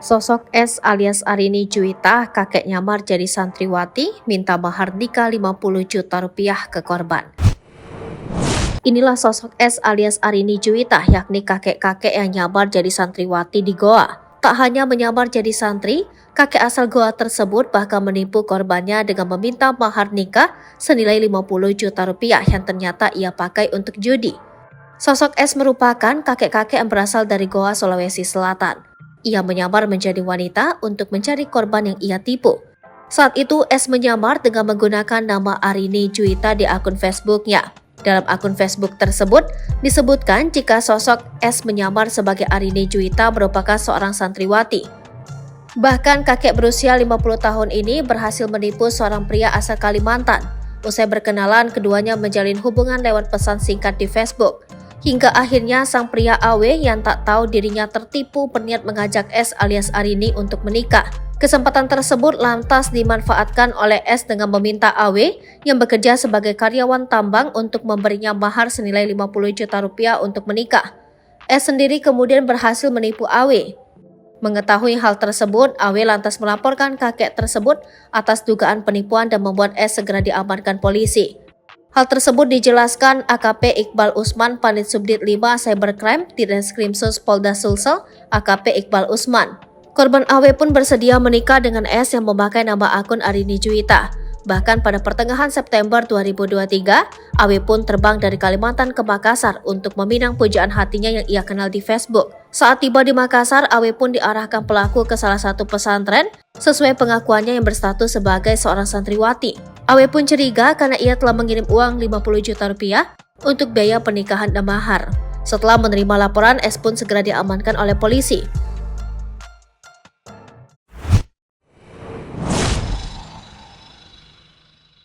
Sosok S alias Arini Juwita, kakek nyamar jadi santriwati, minta mahar nikah 50 juta rupiah ke korban. Inilah sosok S alias Arini Juwita, yakni kakek-kakek yang nyamar jadi santriwati di Goa. Tak hanya menyamar jadi santri, kakek asal Goa tersebut bahkan menipu korbannya dengan meminta mahar nikah senilai 50 juta rupiah yang ternyata ia pakai untuk judi. Sosok S merupakan kakek-kakek yang berasal dari Goa, Sulawesi Selatan. Ia menyamar menjadi wanita untuk mencari korban yang ia tipu. Saat itu, S menyamar dengan menggunakan nama Arini Juwita di akun Facebooknya. Dalam akun Facebook tersebut, disebutkan jika sosok S menyamar sebagai Arini Juwita merupakan seorang santriwati. Bahkan kakek berusia 50 tahun ini berhasil menipu seorang pria asal Kalimantan. Usai berkenalan, keduanya menjalin hubungan lewat pesan singkat di Facebook. Hingga akhirnya sang pria AW yang tak tahu dirinya tertipu berniat mengajak S alias Arini untuk menikah. Kesempatan tersebut lantas dimanfaatkan oleh S dengan meminta AW yang bekerja sebagai karyawan tambang untuk memberinya mahar senilai 50 juta rupiah untuk menikah. S sendiri kemudian berhasil menipu AW. Mengetahui hal tersebut, AW lantas melaporkan kakek tersebut atas dugaan penipuan dan membuat S segera diamankan polisi. Hal tersebut dijelaskan AKP Iqbal Usman, Panit Subdit 5 Cybercrime Ditreskrimsus Polda Sulsel, AKP Iqbal Usman. Korban AW pun bersedia menikah dengan S yang memakai nama akun Arini Juwita. Bahkan pada pertengahan September 2023, AW pun terbang dari Kalimantan ke Makassar untuk meminang pujaan hatinya yang ia kenal di Facebook. Saat tiba di Makassar, AW pun diarahkan pelaku ke salah satu pesantren sesuai pengakuannya yang berstatus sebagai seorang santriwati. AW pun curiga karena ia telah mengirim uang 50 juta rupiah untuk biaya pernikahan dan mahar. Setelah menerima laporan, S pun segera diamankan oleh polisi.